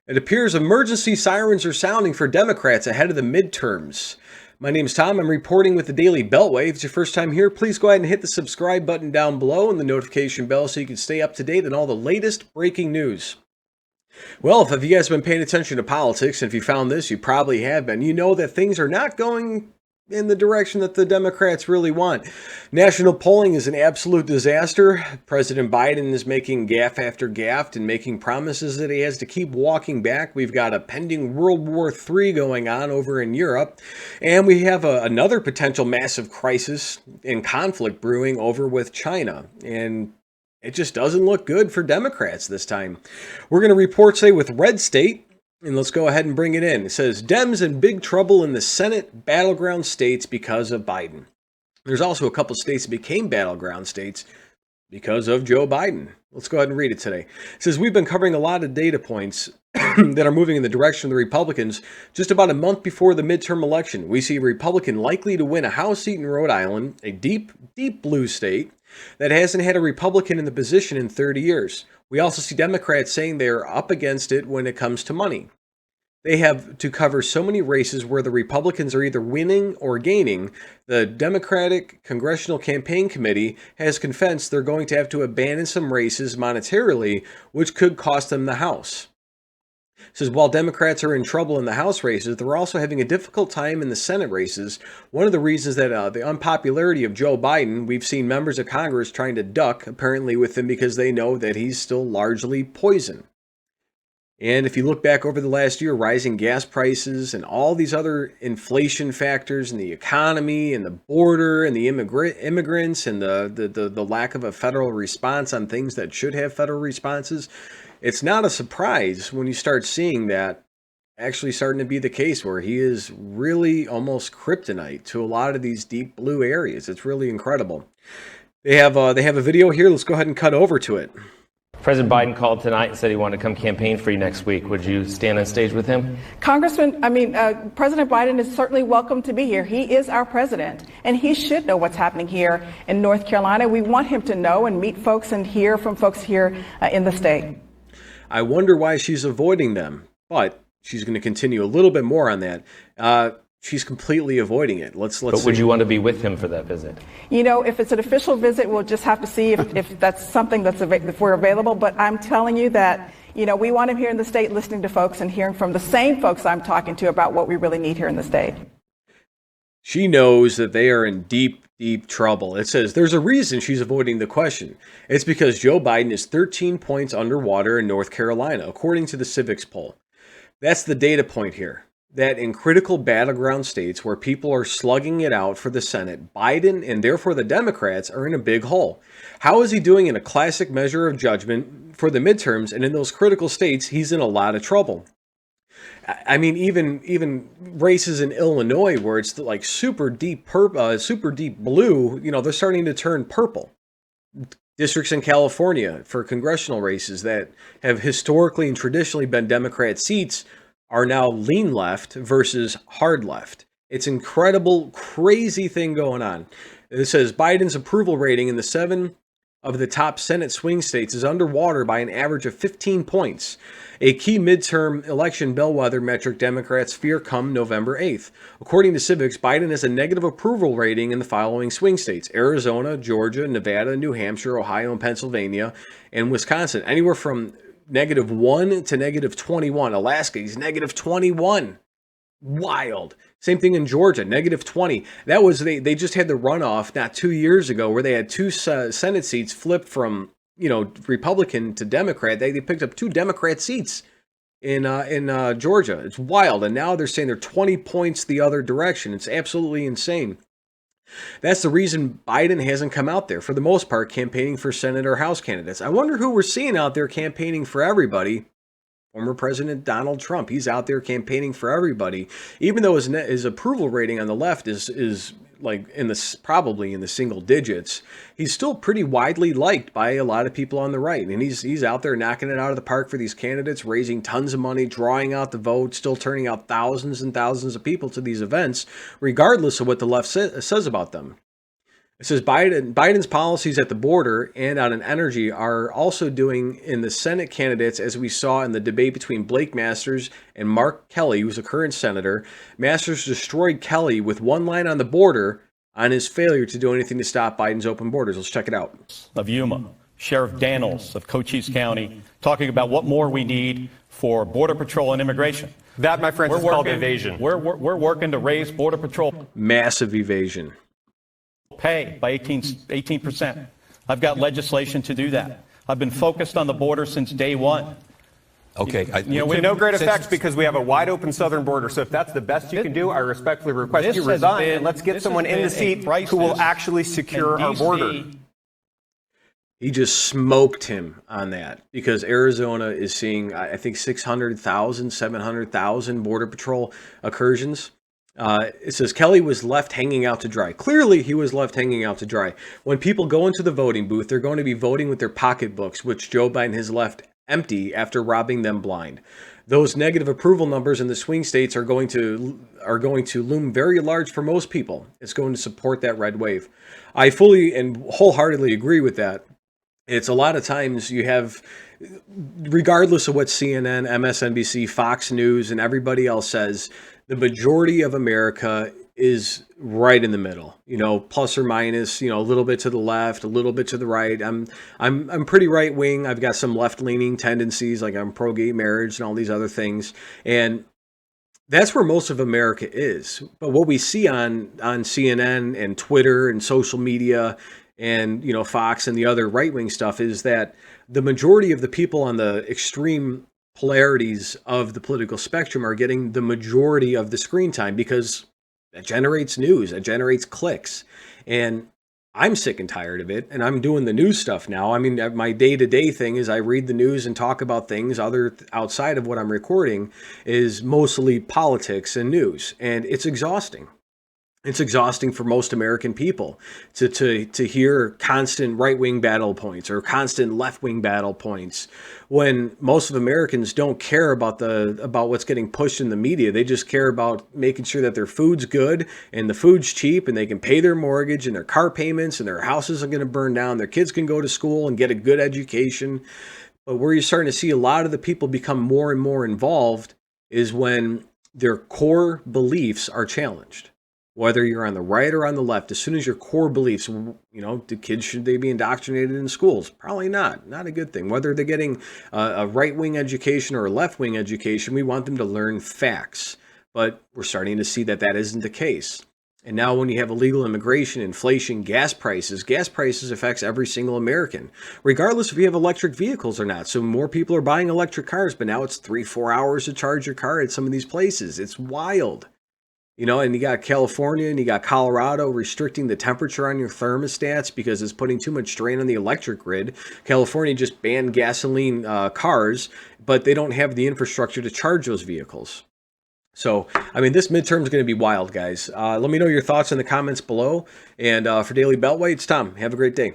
It appears emergency sirens are sounding for Democrats ahead of the midterms. My name's Tom. I'm reporting with the Daily Beltway. If it's your first time here, please go ahead and hit the subscribe button down below and the notification bell so you can stay up to date on all the latest breaking news. Well, if you guys have been paying attention to politics, and if you found this, you probably have been, you know that things are not going in the direction that the Democrats really want. National polling is an absolute disaster. President Biden is making gaffe after gaffe and making promises that he has to keep walking back. We've got a pending World War III going on over in Europe, and we have another potential massive crisis and conflict brewing over with China. And it just doesn't look good for Democrats this time. We're going to report today with Red State. And let's go ahead and bring it in. It says, Dems in big trouble in the Senate battleground states because of Biden. There's also a couple states that became battleground states because of Joe Biden. Let's go ahead and read it today. It says, we've been covering a lot of data points that are moving in the direction of the Republicans. Just about a month before the midterm election, we see a Republican likely to win a House seat in Rhode Island, a deep, deep blue state that hasn't had a Republican in the position in 30 years. We also see Democrats saying they're up against it when it comes to money. They have to cover so many races where the Republicans are either winning or gaining. The Democratic Congressional Campaign Committee has confessed they're going to have to abandon some races monetarily, which could cost them the House. It says, while Democrats are in trouble in the House races, they're also having a difficult time in the Senate races. One of the reasons that the unpopularity of Joe Biden, we've seen members of Congress trying to duck, apparently, with him because they know that he's still largely poison. And if you look back over the last year, rising gas prices and all these other inflation factors and the economy and the border and the immigrants and the lack of a federal response on things that should have federal responses, it's not a surprise when you start seeing that actually starting to be the case where he is really almost kryptonite to a lot of these deep blue areas. It's really incredible. They have a video here. Let's go ahead and cut over to it. President Biden called tonight and said he wanted to come campaign for you next week. Would you stand on stage with him? President Biden is certainly welcome to be here. He is our president, and he should know what's happening here in North Carolina. We want him to know and meet folks and hear from folks here in the state. I wonder why she's avoiding them, but she's going to continue a little bit more on that. She's completely avoiding it. Let's. But would you want to be with him for that visit? You know, if it's an official visit, we'll just have to see if that's something if we're available. But I'm telling you that, you know, we want him here in the state listening to folks and hearing from the same folks I'm talking to about what we really need here in the state. She knows that they are in deep, deep trouble. It says there's a reason she's avoiding the question. It's because Joe Biden is 13 points underwater in North Carolina, according to the Civics poll. That's the data point here. That in critical battleground states where people are slugging it out for the Senate, Biden and therefore the Democrats are in a big hole. How is he doing in a classic measure of judgment for the midterms? And in those critical states, he's in a lot of trouble. I mean, even races in Illinois where it's like super deep blue, you know, they're starting to turn purple. Districts in California for congressional races that have historically and traditionally been Democrat seats are now lean left versus hard left. It's incredible, crazy thing going on. It says Biden's approval rating in the 7 of the top Senate swing states is underwater by an average of 15 points, a key midterm election bellwether metric Democrats fear come November 8th. According to Civics, Biden has a negative approval rating in the following swing states: Arizona, Georgia, Nevada, New Hampshire, Ohio, and Pennsylvania, and Wisconsin. Anywhere from -1 to -21. Alaska, he's -21. Wild. Same thing in Georgia, -20. That was they just had the runoff not 2 years ago where they had two Senate seats flipped from, you know, Republican to Democrat. They picked up 2 Democrat seats in Georgia. It's wild. And now they're saying they're 20 points the other direction. It's absolutely insane. That's the reason Biden hasn't come out there, for the most part, campaigning for Senate or House candidates. I wonder who we're seeing out there campaigning for everybody. Former President Donald Trump, he's out there campaigning for everybody, even though his approval rating on the left is like probably in the single digits. He's still pretty widely liked by a lot of people on the right, and he's out there knocking it out of the park for these candidates, raising tons of money, drawing out the vote, still turning out thousands and thousands of people to these events, regardless of what the left says about them. It says Biden's policies at the border and on energy are also doing in the Senate candidates, as we saw in the debate between Blake Masters and Mark Kelly, who's a current senator. Masters destroyed Kelly with one line on the border on his failure to do anything to stop Biden's open borders. Let's check it out. Of Yuma, Sheriff Daniels of Cochise County, talking about what more we need for Border Patrol and immigration. That, my friends, is called evasion. We're working to raise Border Patrol Massive evasion. pay by 18%. I've got legislation to do that. I've been focused on the border since day one. Okay. With no great effects because we have a wide open southern border. So if that's the best you can do, I respectfully request you resign and let's get someone in the seat who will actually secure our border. He just smoked him on that because Arizona is seeing, I think, 600,000, 700,000 Border Patrol incursions. It says Kelly was left hanging out to dry. Clearly, he was left hanging out to dry. When people go into the voting booth, they're going to be voting with their pocketbooks, which Joe Biden has left empty after robbing them blind. Those negative approval numbers in the swing states are going to loom very large for most people. It's going to support that red wave. I fully and wholeheartedly agree with that. It's a lot of times you have, regardless of what CNN, MSNBC, Fox News, and everybody else says, the majority of America is right in the middle, plus or minus, a little bit to the left, a little bit to the right. I'm pretty right wing. I've got some left leaning tendencies, like I'm pro gay marriage and all these other things. And that's where most of America is. But what we see on CNN and Twitter and social media and, Fox and the other right wing stuff is that the majority of the people on the extreme polarities of the political spectrum are getting the majority of the screen time because that generates news, that generates clicks. And I'm sick and tired of it. And I'm doing the news stuff now. I mean, my day-to-day thing is I read the news and talk about things outside of what I'm recording is mostly politics and news. And it's exhausting. It's exhausting for most American people to hear constant right-wing battle points or constant left-wing battle points when most of Americans don't care about what's getting pushed in the media. They just care about making sure that their food's good and the food's cheap and they can pay their mortgage and their car payments and their houses are going to burn down. Their kids can go to school and get a good education. But where you're starting to see a lot of the people become more and more involved is when their core beliefs are challenged. Whether you're on the right or on the left, as soon as your core beliefs, do kids, should they be indoctrinated in schools? Probably not. Not a good thing. Whether they're getting a right-wing education or a left-wing education, we want them to learn facts. But we're starting to see that isn't the case. And now when you have illegal immigration, inflation, gas prices affects every single American, regardless if you have electric vehicles or not. So more people are buying electric cars, but now it's 3-4 hours to charge your car at some of these places. It's wild. And you got California and you got Colorado restricting the temperature on your thermostats because it's putting too much strain on the electric grid. California just banned gasoline cars, but they don't have the infrastructure to charge those vehicles. So, this midterm is going to be wild, guys. Let me know your thoughts in the comments below. And for Daily Beltway, it's Tom. Have a great day.